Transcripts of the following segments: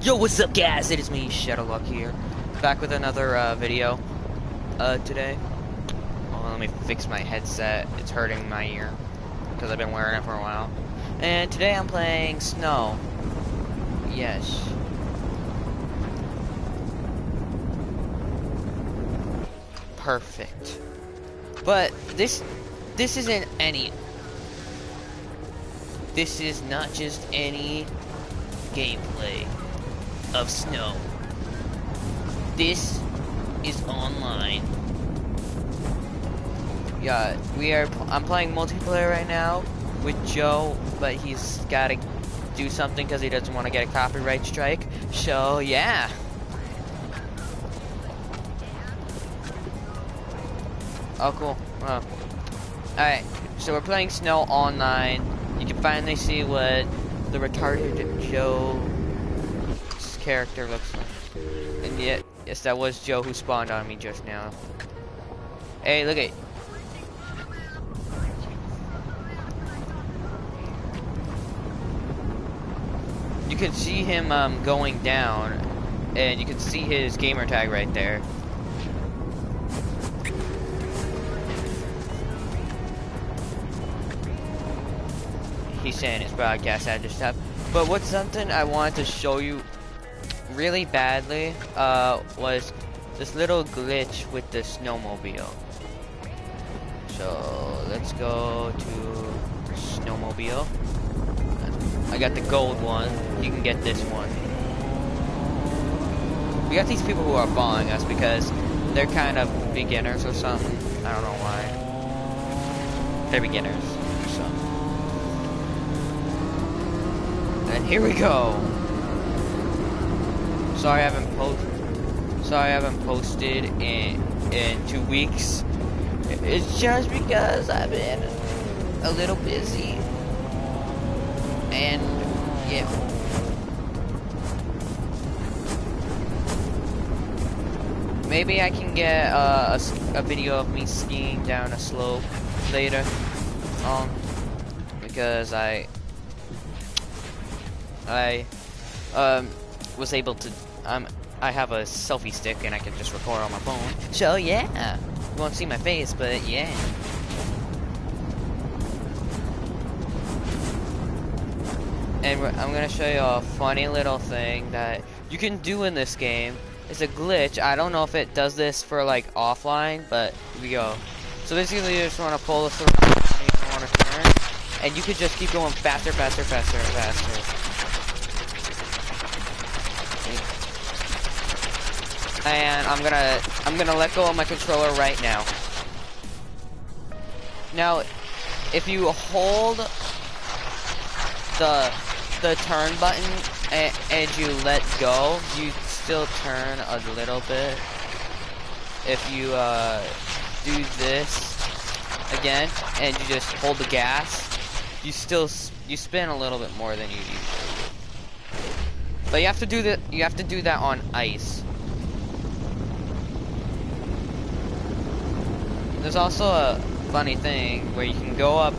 Yo, what's up, guys? It is me, Shadowluck here, back with another video today. Oh, let me fix my headset. It's hurting my ear because I've been wearing it for a while. And today I'm playing Snow. Yes. Perfect. But this isn't any. This is not just any gameplay of Snow. This is online. Yeah, I'm playing multiplayer right now with Joe, but he's gotta do something because he doesn't want to get a copyright strike. So yeah. Oh cool. Oh. Alright, so we're playing Snow online. You can finally see what the retarded Joe character looks like. And yet, yes, that was Joe who spawned on me just now. Hey, look at. You can see him going down, and you can see his gamer tag right there. He's saying his broadcast had to stop. But what's something I wanted to show you really badly was this little glitch with the snowmobile. So let's go to snowmobile. I got the gold one. You can get this one. We got these people who are following us because they're kind of beginners or something. I don't know why. They're beginners or something. And here we go. Sorry I haven't posted in 2 weeks. It's just because I've been a little busy. And yeah. Maybe I can get a video of me skiing down a slope later. Because I was able to I have a selfie stick and I can just record on my phone. So yeah, you won't see my face, but yeah. And I'm gonna show you a funny little thing that you can do in this game. It's a glitch. I don't know if it does this for like offline, but here we go. So basically, you just want to pull this around, you want to turn, and you could just keep going faster, faster, faster, faster. And I'm gonna let go of my controller right now. Now, if you hold the turn button and you let go, you still turn a little bit. If you do this again and you just hold the gas, you spin a little bit more than you usually do. But you have to do that on ice. There's also a funny thing where you can go up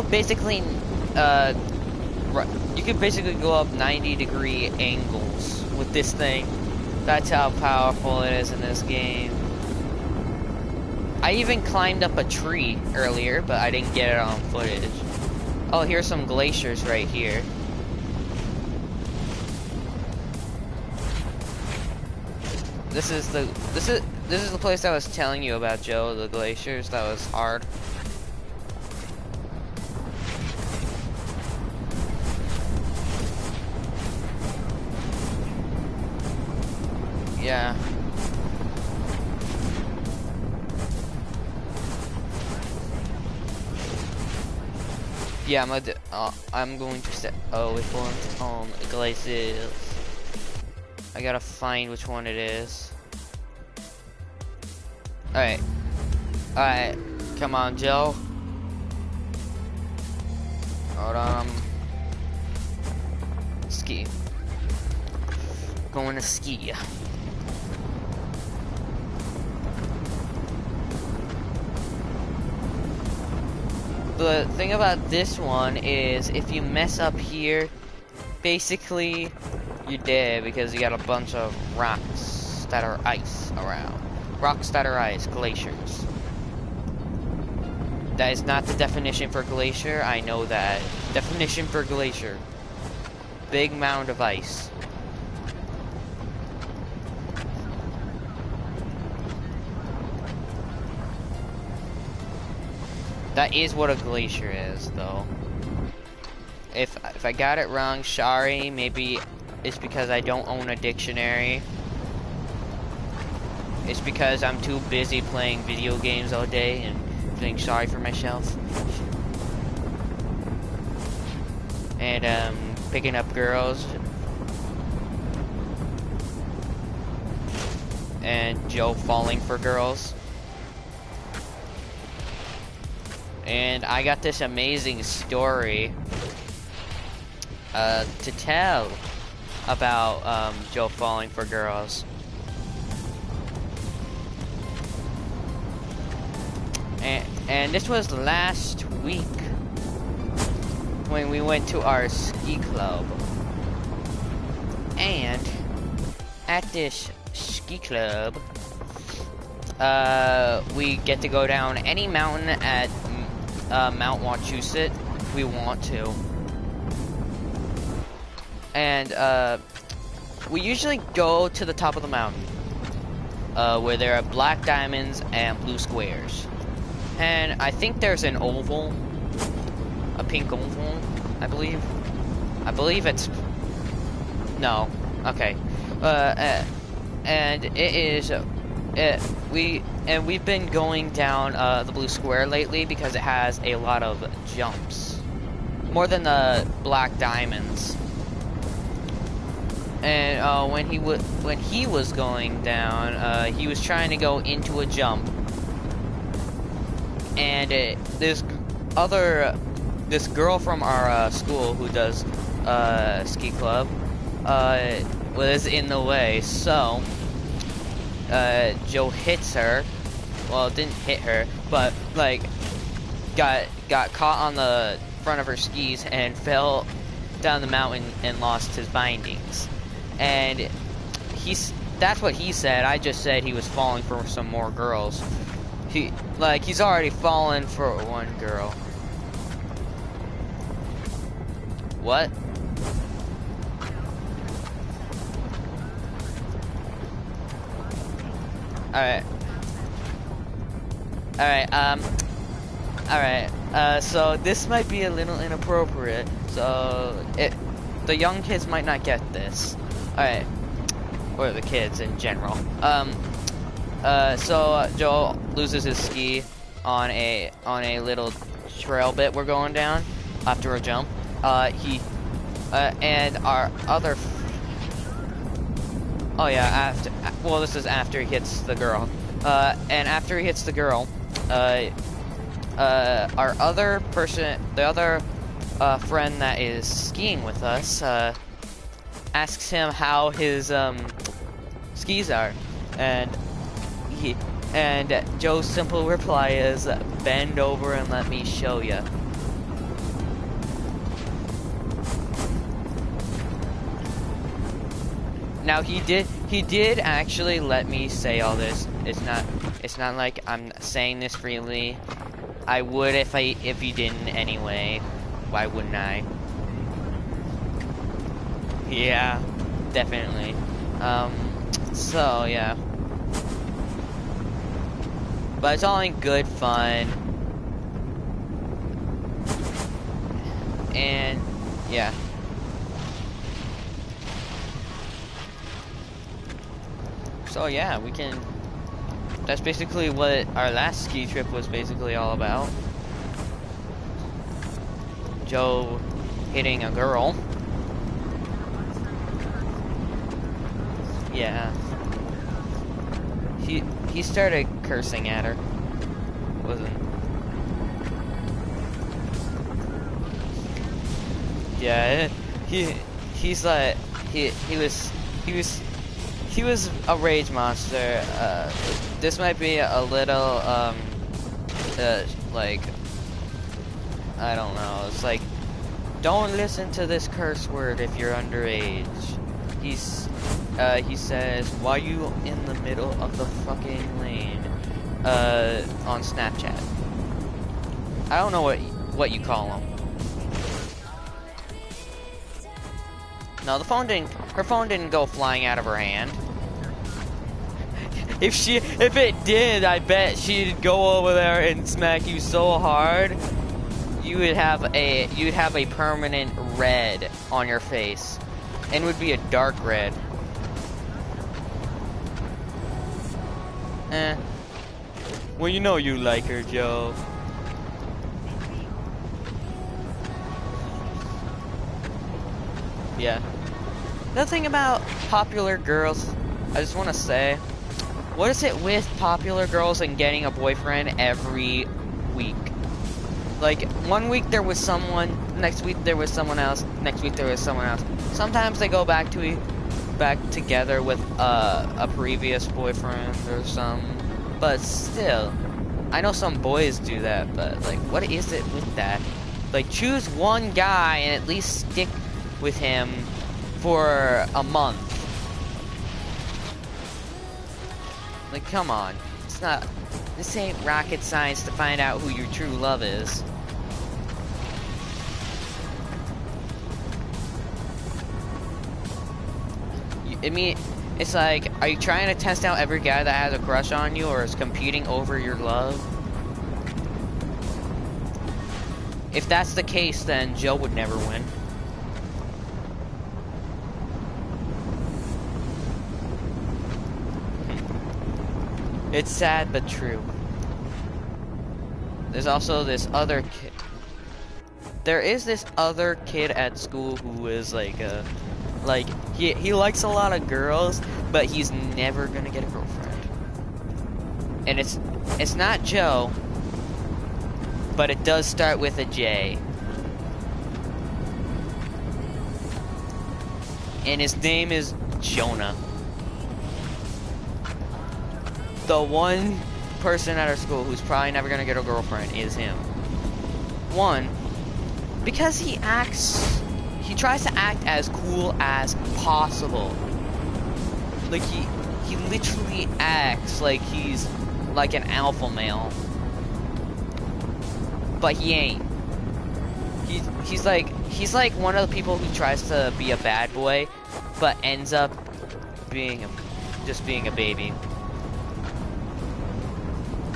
basically, you can basically go up 90-degree angles with this thing. That's how powerful it is in this game. I even climbed up a tree earlier, but I didn't get it on footage. Oh, here's some glaciers right here. This is the place I was telling you about, Joe, the glaciers. That was hard. Yeah. Yeah, I'm going to set. Oh, which one? Glaciers. I gotta find which one it is. Alright. Alright. Come on, Joe. Hold on. Ski. Going to ski. The thing about this one is if you mess up here, basically You did, because you got a bunch of rocks that are ice around. Rocks that are ice, glaciers. That is not the definition for glacier, I know that. Definition for glacier. Big mound of ice. That is what a glacier is, though. If I got it wrong, sorry. Maybe it's because I don't own a dictionary. It's because I'm too busy playing video games all day and feeling sorry for myself. And picking up girls. And Joe falling for girls. And I got this amazing story to tell about Joe falling for girls. And this was last week when we went to our ski club. And at this ski club, we get to go down any mountain at Mount Wachusett we want to. And we usually go to the top of the mountain, where there are black diamonds and blue squares. And I think there's an oval, a pink oval, I believe. I believe it's, no, okay. And it is, we've been going down the blue square lately because it has a lot of jumps, more than the black diamonds. And when he was going down, he was trying to go into a jump, and this girl from our school who does ski club was in the way. So Joe hits her. Well, didn't hit her, but like got caught on the front of her skis and fell down the mountain and lost his bindings. And that's what he said. I just said he was falling for some more girls. He's already fallen for one girl. What? Alright. So this might be a little inappropriate. So the young kids might not get this. Alright. Or the kids in general. So Joel loses his ski on a little trail bit we're going down after a jump. And our other this is after he hits the girl. And after he hits the girl, our other person, the other friend that is skiing with us, asks him how his skis are, and Joe's simple reply is, "Bend over and let me show you." Now he did actually let me say all this. It's not like I'm saying this freely. I would if you didn't anyway. Why wouldn't I? Yeah, definitely. So yeah. But it's all in good fun. And yeah. So yeah, we can, that's basically what our last ski trip was basically all about. Joe hitting a girl. Yeah. He started cursing at her. Wasn't. Yeah, he's like he was a rage monster. This might be a little like, I don't know. It's like, don't listen to this curse word if you're underage. he says, "Why are you in the middle of the fucking lane?" On Snapchat. I don't know what you call them. No, her phone didn't go flying out of her hand. If it did, I bet she'd go over there and smack you so hard, you'd have a permanent red on your face, and it would be a dark red. Well, you know you like her, Joe. Yeah. The thing about popular girls, I just want to say, what is it with popular girls and getting a boyfriend every week? Like, one week there was someone, next week there was someone else, next week there was someone else. Sometimes they go back together with a previous boyfriend or some, but still, I know some boys do that, but like, what is it with that? Like, choose one guy and at least stick with him for a month. Like, come on. This ain't rocket science to find out who your true love is. I mean, it's like, are you trying to test out every guy that has a crush on you or is competing over your love? If that's the case, then Joe would never win. It's sad but true. There's also this other kid. There is this other kid at school who is like he likes a lot of girls, but he's never gonna get a girlfriend. And it's not Joe, but it does start with a J. And his name is Jonah. The one person at our school who's probably never gonna get a girlfriend is him. One, because he tries to act as cool as possible. Like, he literally acts like he's like an alpha male. But he ain't. He's like one of the people who tries to be a bad boy, but ends up just being a baby.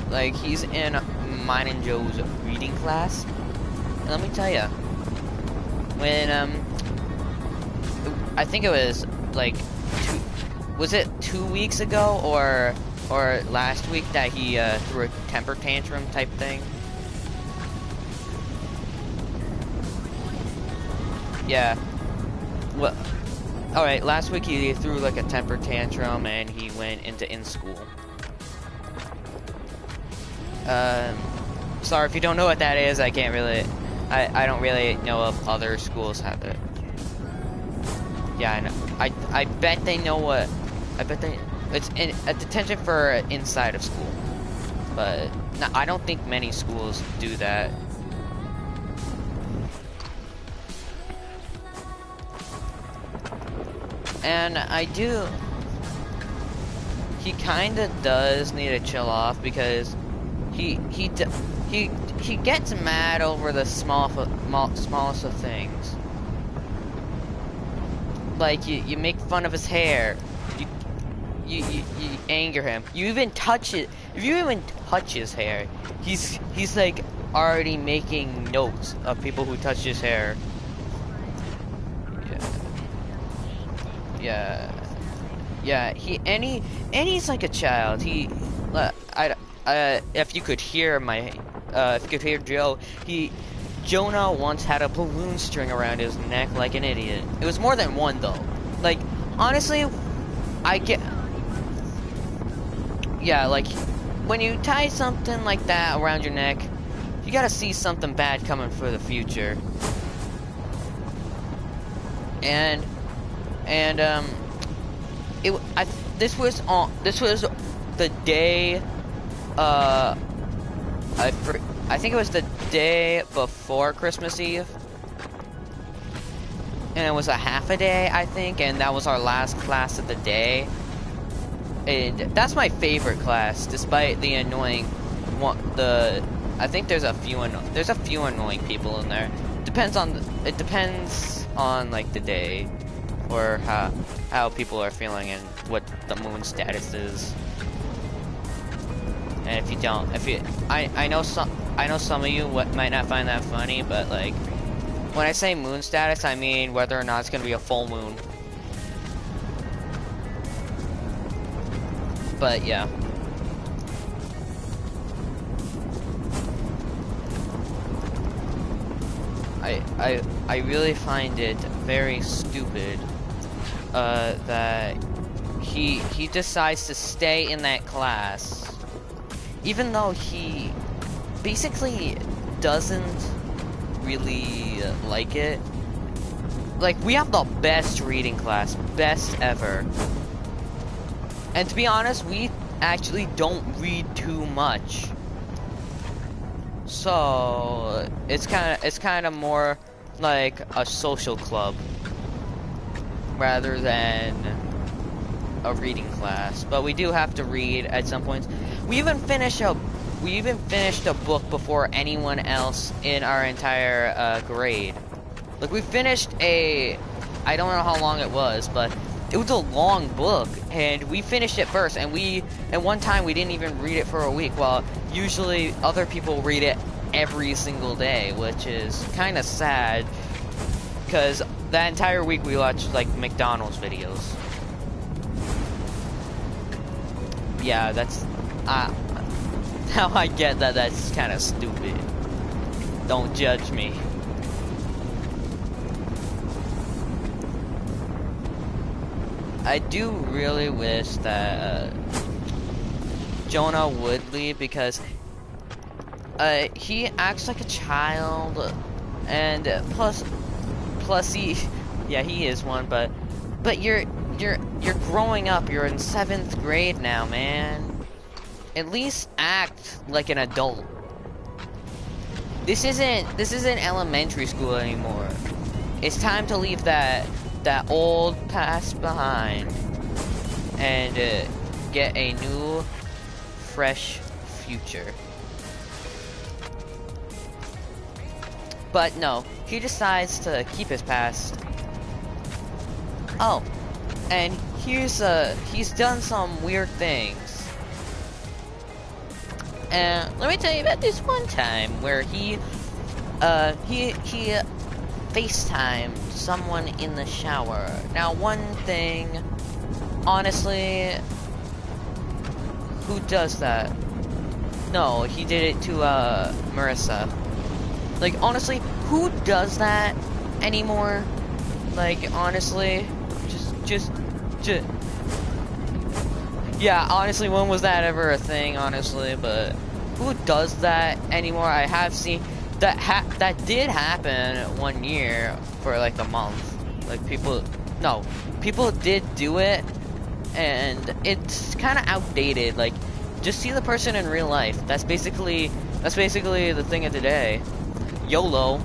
Like, he's in mine and Joe's reading class. And let me tell you, when I think it was like was it 2 weeks ago or last week that he threw a temper tantrum type thing? Yeah. Well, all right. Last week he threw like a temper tantrum and he went into in-school. Sorry if you don't know what that is. I can't really. I don't really know if other schools have it. Yeah, I know. I bet they know what. I bet it's a detention for inside of school, but no, I don't think many schools do that. And he kind of does need to chill off because he gets mad over the smallest of things. Like, you make fun of his hair. You anger him. You even touch it. If you even touch his hair, he's like already making notes of people who touch his hair. Yeah. He's like a child. If you could hear Joe, Jonah once had a balloon string around his neck like an idiot. It was more than one though. Like, honestly, like, when you tie something like that around your neck, you gotta see something bad coming for the future. This was the day, I think it was the day before Christmas Eve. and it was a half a day, I think, and that was our last class of the day. And that's my favorite class, despite the annoying one. I think there's a few annoying people in there. It depends on like the day, or how people are feeling and what the moon status is. And I know some of you might not find that funny, but like when I say moon status, I mean whether or not it's gonna be a full moon. But yeah. I really find it very stupid that he decides to stay in that class, even though he basically doesn't really like it. Like, we have the best reading class, best ever. And to be honest, we actually don't read too much. So it's kind of more like a social club rather than a reading class. But we do have to read at some points. We even finished a book before anyone else in our entire grade. Like, we finished I don't know how long it was, but it was a long book, and we finished it first, and one time we didn't even read it for a week, while usually other people read it every single day, which is kind of sad, because that entire week we watched, like, McDonald's videos. Yeah, that's, now I get that that's kind of stupid. Don't judge me. I do really wish that Jonah would leave, because he acts like a child, and plus he, yeah, he is one, but you're growing up. You're in 7th grade now, man. At least act like an adult. This isn't elementary school anymore. It's time to leave that old past behind and get a new, fresh future. But no, he decides to keep his past. Oh, and he's done some weird things. And let me tell you about this one time where he FaceTime someone in the shower. Now, one thing, honestly, who does that? No, he did it to Marissa. Like, honestly, who does that anymore? Like, honestly, just yeah, honestly, when was that ever a thing, honestly? But who does that anymore? I have seen that did happen one year for like a month. Like, people did do it, and it's kind of outdated. Like, just see the person in real life. That's basically the thing of today. YOLO.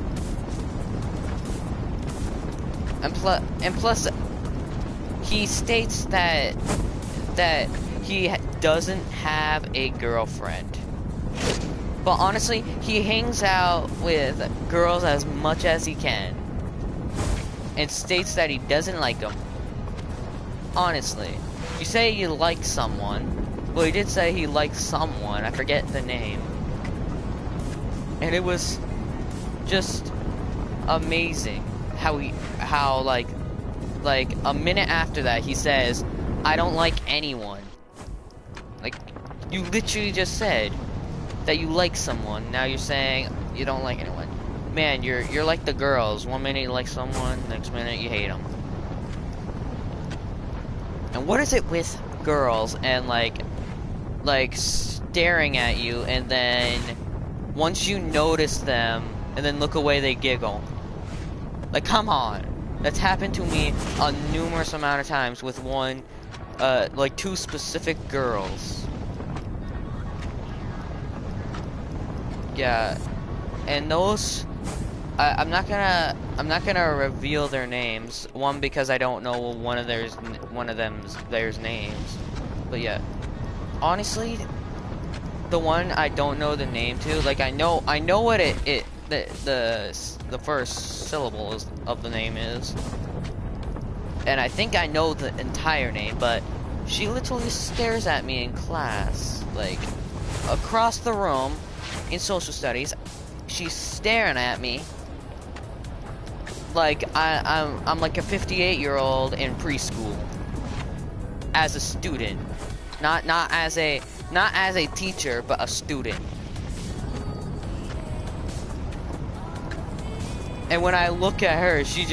And plus, he states that he doesn't have a girlfriend. But honestly, he hangs out with girls as much as he can, and states that he doesn't like them. Honestly, you say you like someone. Well, he did say he liked someone. I forget the name. And it was just amazing how like a minute after that he says, "I don't like anyone." Like, you literally just said that you like someone. Now you're saying you don't like anyone. Man, you're like the girls. One minute you like someone, next minute you hate them. And what is it with girls and like staring at you, and then once you notice them and then look away, they giggle? Like, come on. That's happened to me a numerous amount of times with like 2 specific girls. Yeah, and those I'm not gonna reveal their names. One, because I don't know one of their names. But yeah, honestly, the one I don't know the name to, like I know what the first syllable of the name is, and I think I know the entire name, but she literally stares at me in class, like across the room in social studies. She's staring at me like I'm like a 58-year-old in preschool as a student, not as a teacher, but a student. And when I look at her, she's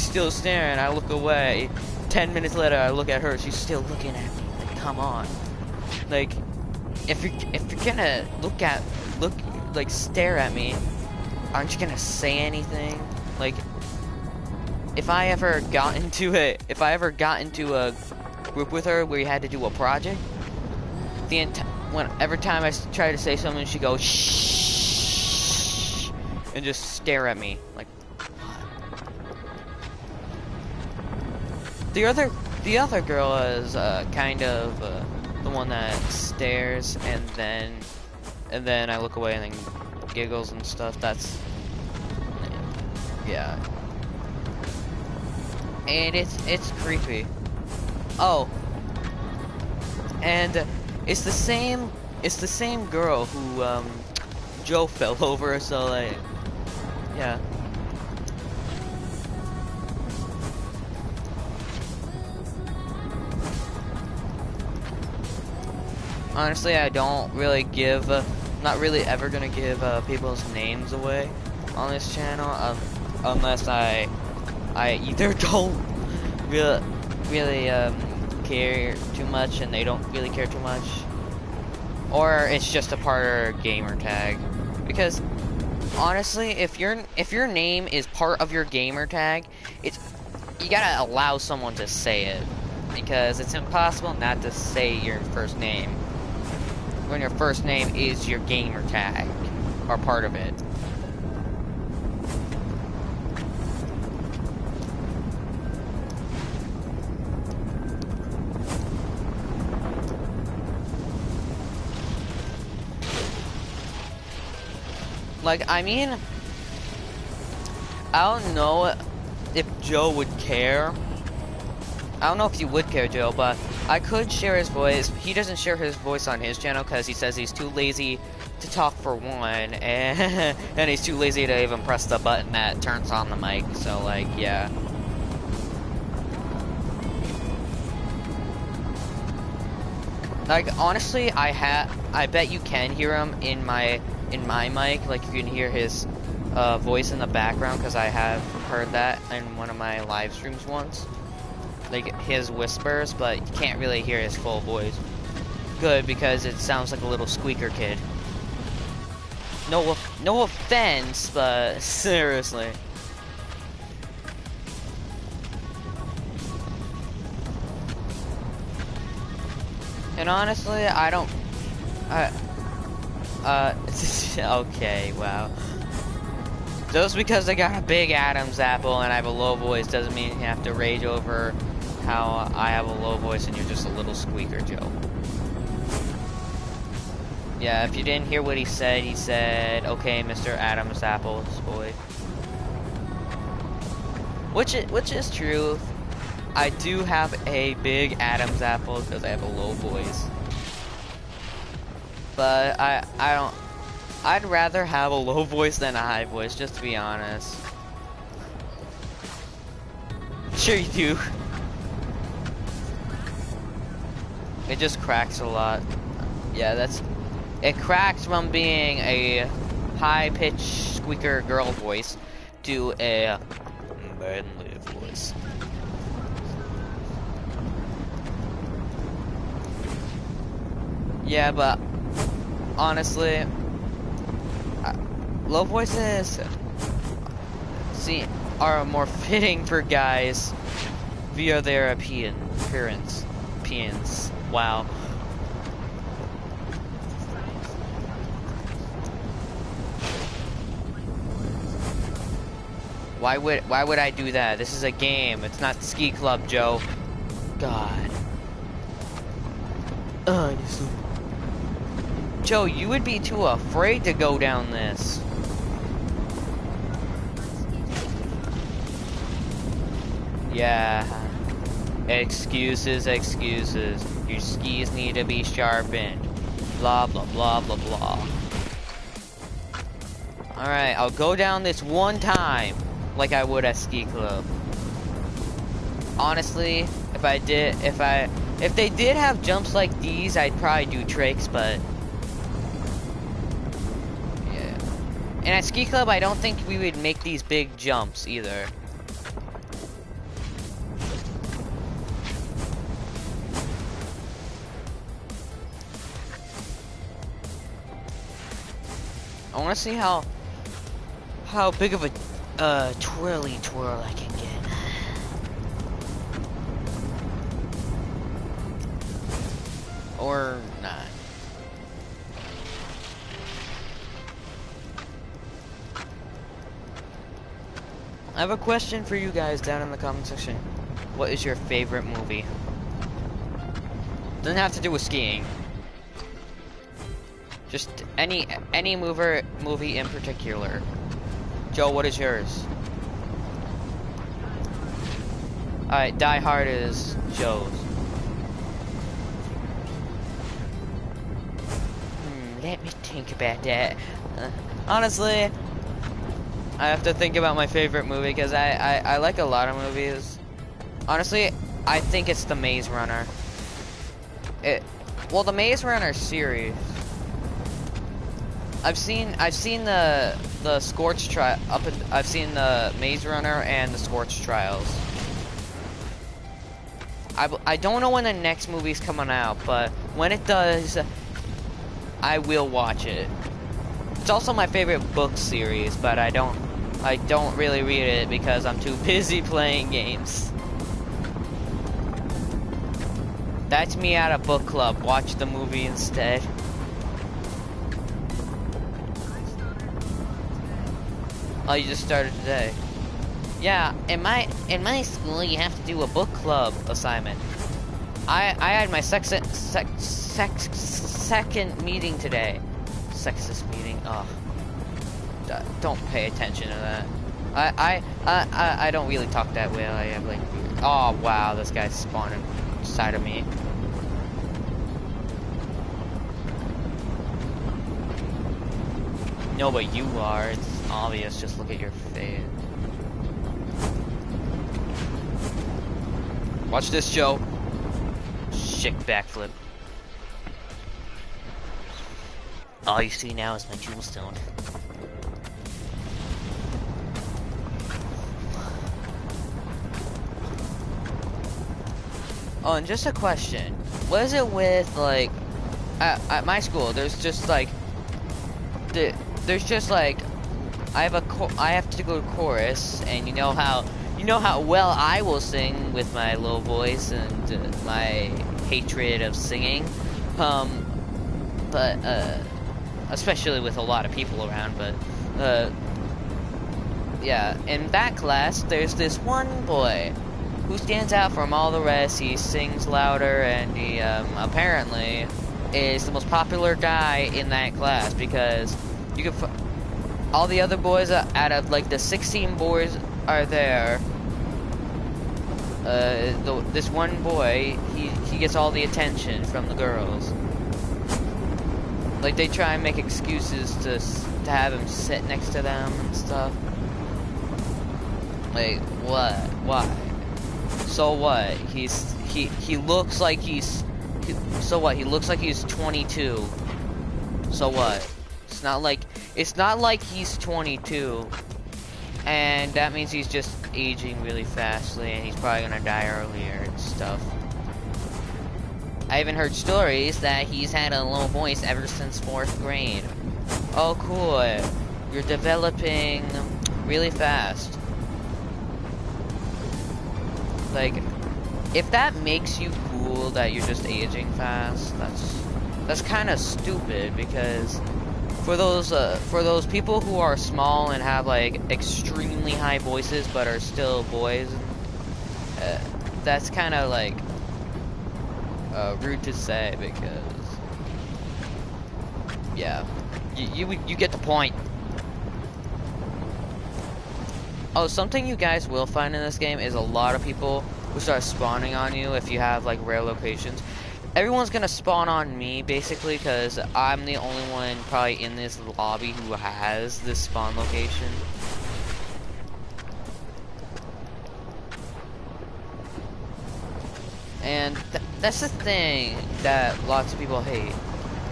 still staring. I look away. 10 minutes later, I look at her. She's still looking at me. Like, come on. Like, if you're gonna stare at me, aren't you gonna say anything? Like, if I ever got into a group with her where we had to do a project, every time I try to say something, she goes shh and just stare at me like. The other girl is kind of the one that stares and then I look away and then giggles and stuff. That's, yeah. And it's creepy. Oh, and it's the same girl who Joe fell over. So like, yeah. Honestly, I don't really give, not really ever gonna give people's names away on this channel, unless I either don't really care too much and they don't really care too much, or it's just a part of our gamer tag. Because honestly, if your name is part of your gamer tag, you gotta allow someone to say it, because it's impossible not to say your first name when your first name is your gamer tag or part of it. Like, I mean, I don't know if Joe would care. I don't know if you would care, Joe, but I could share his voice. He doesn't share his voice on his channel because he says he's too lazy to talk, for one, and he's too lazy to even press the button that turns on the mic. So, like, yeah. Like, honestly, I bet you can hear him in my mic. Like, you can hear his voice in the background, because I have heard that in one of my live streams once. Like, his whispers, but you can't really hear his full voice. Good, because it sounds like a little squeaker kid. No offense, but seriously. And honestly, I don't. Okay, wow. Just because I got a big Adam's apple and I have a low voice doesn't mean you have to rage over how I have a low voice and you're just a little squeaker, Joe. Yeah, if you didn't hear what he said, okay, Mr. Adam's apple's boy. Which is true. I do have a big Adam's apple because I have a low voice. But I'd rather have a low voice than a high voice, just to be honest. Sure you do. It just cracks a lot. Yeah, it cracks from being a high-pitched squeaker girl voice to a manly voice. Yeah, but honestly, low voices are more fitting for guys via their appearance. Wow. Why would I do that? This is a game. It's not ski club, Joe. God. Joe, you would be too afraid to go down this. Yeah. Excuses, excuses. Your skis need to be sharpened. Blah, blah, blah, blah, blah. Alright, I'll go down this one time like I would at ski club. Honestly, if they did have jumps like these, I'd probably do tricks, but yeah. And at ski club, I don't think we would make these big jumps either. I want to see how big of a twirly twirl I can get. Or not. I have a question for you guys down in the comment section. What is your favorite movie? Doesn't have to do with skiing. Just any movie in particular. Joe, what is yours? Alright, Die Hard is Joe's. Let me think about that. Honestly, I have to think about my favorite movie because I like a lot of movies. Honestly, I think it's The Maze Runner. Well, the Maze Runner series. I've seen the Scorch trial I've seen the Maze Runner and the Scorch Trials. I don't know when the next movie's coming out, but when it does, I will watch it. It's also my favorite book series, but I don't really read it because I'm too busy playing games. That's me at a book club. Watch the movie instead. Oh, you just started today. Yeah, in my school you have to do a book club assignment. I had my second meeting today. Sexist meeting. Oh, don't pay attention to that. I don't really talk that way. I have like. Oh wow, this guy's spawning inside of me. No, but you are. It's obvious. Just look at your face. Watch this, Joe. Sick backflip. All you see now is my jewel stone. Oh, and just a question. What is it with, like, at my school, there's just, like, there's just, like, I have to go to chorus, and you know how well I will sing with my low voice and my hatred of singing, but especially with a lot of people around, but yeah, in that class there's this one boy who stands out from all the rest. He sings louder, and he apparently is the most popular guy in that class because you can all the other boys out of like the 16 boys are there. This one boy, he gets all the attention from the girls. Like they try and make excuses to have him sit next to them and stuff. Like what? Why? So what? He looks like he's. So what? He looks like he's 22. So what? It's not like he's 22, and that means he's just aging really fastly, and he's probably gonna die earlier and stuff. I even heard stories that he's had a low voice ever since 4th grade. Oh, cool. You're developing really fast. Like, if that makes you cool that you're just aging fast, that's kind of stupid because for those people who are small and have like extremely high voices but are still boys, that's kind of like rude to say because yeah, you get the point. Oh, something you guys will find in this game is a lot of people who start spawning on you if you have like rare locations. Everyone's gonna spawn on me basically because I'm the only one probably in this lobby who has this spawn location. And that's the thing that lots of people hate.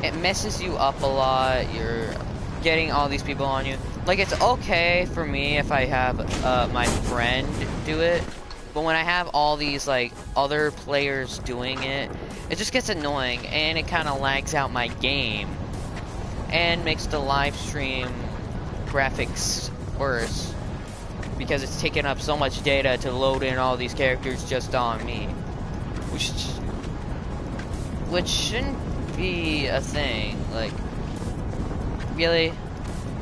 It messes you up a lot. You're getting all these people on you. Like, it's okay for me if I have my friend do it, but when I have all these like other players doing it, it just gets annoying and it kind of lags out my game and makes the live stream graphics worse because it's taking up so much data to load in all these characters just on me, which shouldn't be a thing. Like, really?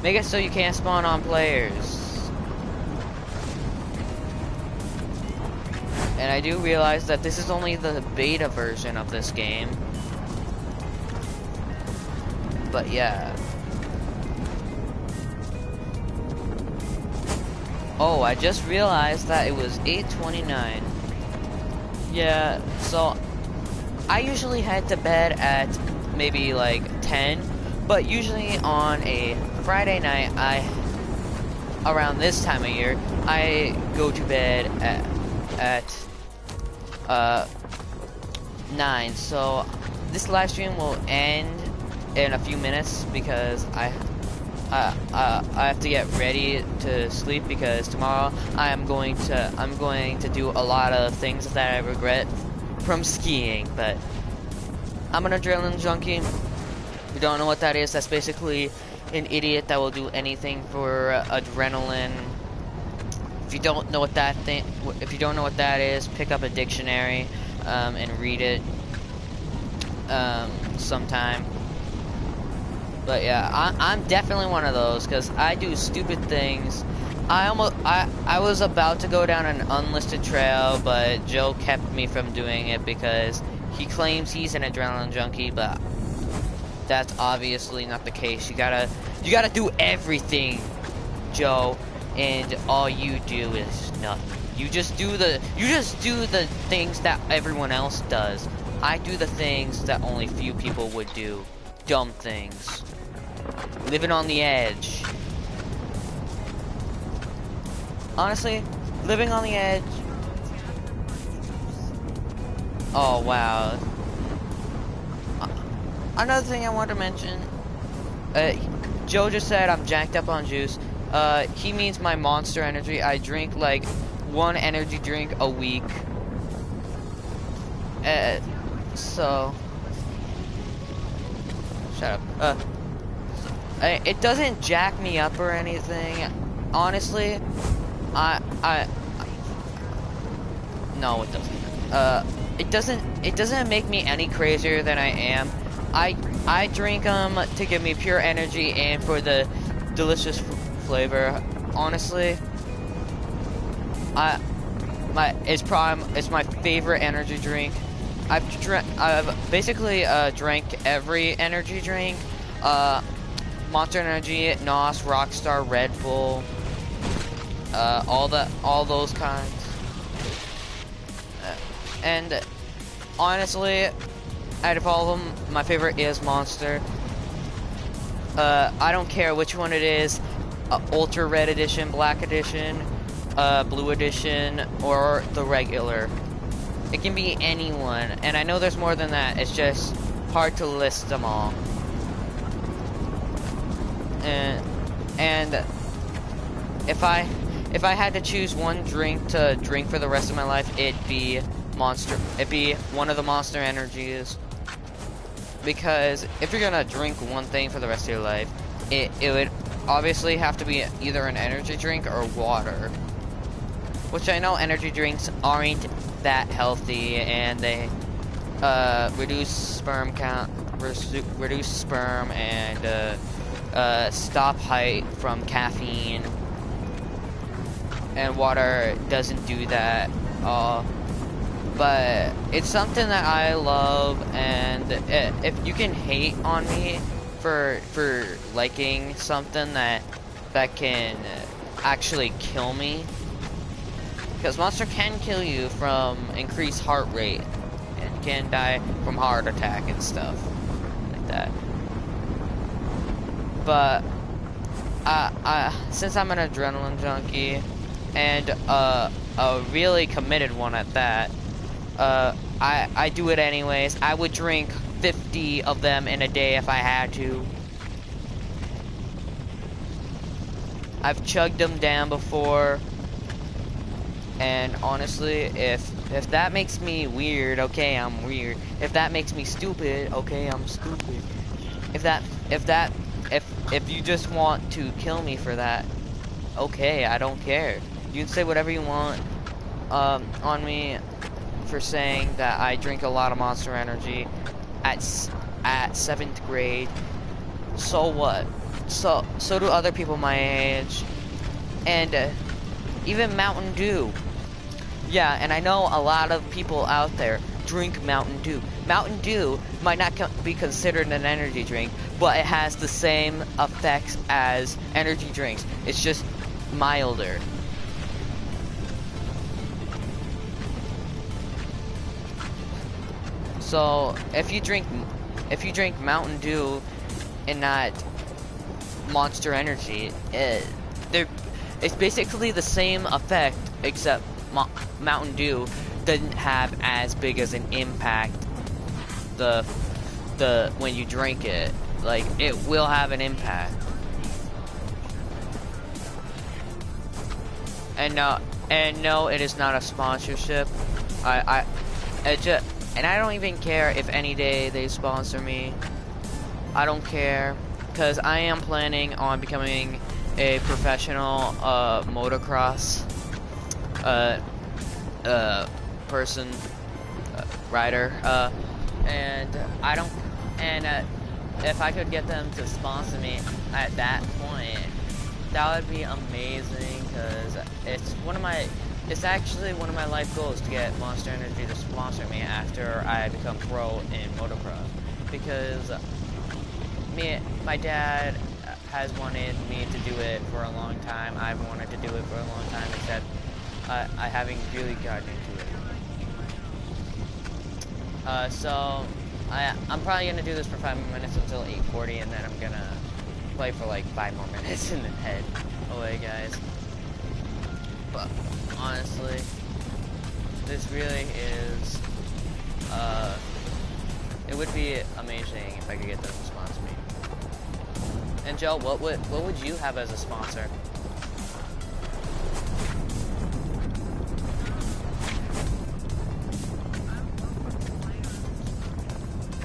Make it so you can't spawn on players. And I do realize that this is only the beta version of this game. But yeah. Oh, I just realized that it was 8:29. Yeah, so I usually head to bed at maybe like 10. But usually on a Friday night, around this time of year, I go to bed at 9. So this live stream will end in a few minutes because I have to get ready to sleep because tomorrow I'm going to do a lot of things that I regret from skiing. But I'm an adrenaline junkie. If you don't know what that is, that's basically an idiot that will do anything for adrenaline. If you don't know what that is, pick up a dictionary and read it sometime. But yeah, I'm definitely one of those because I do stupid things. I was about to go down an unlisted trail, but Joe kept me from doing it because he claims he's an adrenaline junkie, but that's obviously not the case. You gotta do everything, Joe, and all you do is nothing. You just do the things that everyone else does. I do the things that only few people would do. Dumb things. Living on the edge. Honestly, living on the edge. Oh wow. Another thing I want to mention, Joe just said I'm jacked up on juice. He means my Monster Energy. I drink like 1 energy drink a week. So shut up. It doesn't jack me up or anything. Honestly, no, it doesn't. It doesn't make me any crazier than I am. I drink them to give me pure energy and for the delicious flavor. Honestly, it's my favorite energy drink. I've basically drank every energy drink. Monster Energy, NOS, Rockstar, Red Bull, all those kinds. And honestly, out of all of them, my favorite is Monster. I don't care which one it is, Ultra Red Edition, Black Edition, Blue Edition, or the regular. It can be anyone, and I know there's more than that, it's just hard to list them all. And if I had to choose one drink to drink for the rest of my life, it'd be one of the Monster Energies. Because if you're gonna drink one thing for the rest of your life, it would obviously have to be either an energy drink or water. Which I know energy drinks aren't that healthy, and they reduce sperm count, reduce sperm, and stop height from caffeine, and water doesn't do that. But it's something that I love, and if you can hate on me for liking something that can actually kill me, because Monster can kill you from increased heart rate, and can die from heart attack and stuff like that. But since I'm an adrenaline junkie, and a really committed one at that, I do it anyways. I would drink 50 of them in a day if I had to. I've chugged them down before, and honestly, if that makes me weird, okay, I'm weird. If that makes me stupid, okay, I'm stupid. If you just want to kill me for that, okay, I don't care. You can say whatever you want on me for saying that I drink a lot of Monster Energy at 7th grade. So what? So do other people my age, and even Mountain Dew. Yeah, and I know a lot of people out there drink Mountain Dew. Mountain Dew might not be considered an energy drink, but it has the same effects as energy drinks. It's just milder. So if you drink Mountain Dew and not Monster Energy, it's basically the same effect, except Mountain Dew doesn't have as big as an impact when you drink it. Like, it will have an impact. And no, it is not a sponsorship. And I don't even care if any day they sponsor me. I don't care, because I am planning on becoming a professional motocross person, rider, and I don't, and if I could get them to sponsor me at that point, that would be amazing, because it's actually one of my life goals to get Monster Energy to sponsor me after I become pro in motocross, because my dad has wanted me to do it for a long time. I've wanted to do it for a long time, except I haven't really gotten into it. So I'm probably gonna do this for 5 more minutes until 8:40, and then I'm gonna play for like 5 more minutes and then head away, guys. But honestly, this really is, it would be amazing if I could get them to sponsor me. And Joe, what would you have as a sponsor?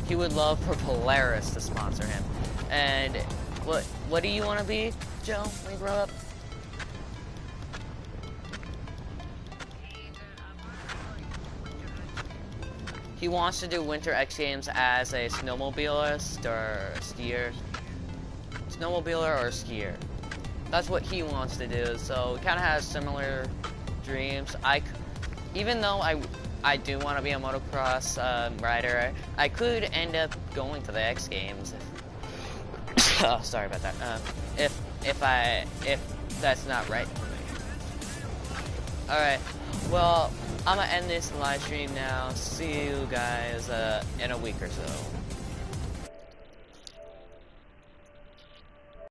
He would love for Polaris to sponsor him. And what do you want to be, Joe, when you grow up? He wants to do Winter X Games as a snowmobilist or skier. Snowmobiler or skier. That's what he wants to do, so he kind of has similar dreams. Even though I do want to be a motocross rider, I could end up going to the X Games. Oh, sorry about that. If that's not right for me. Alright, well, I'm gonna end this live stream now. See you guys in a week or so.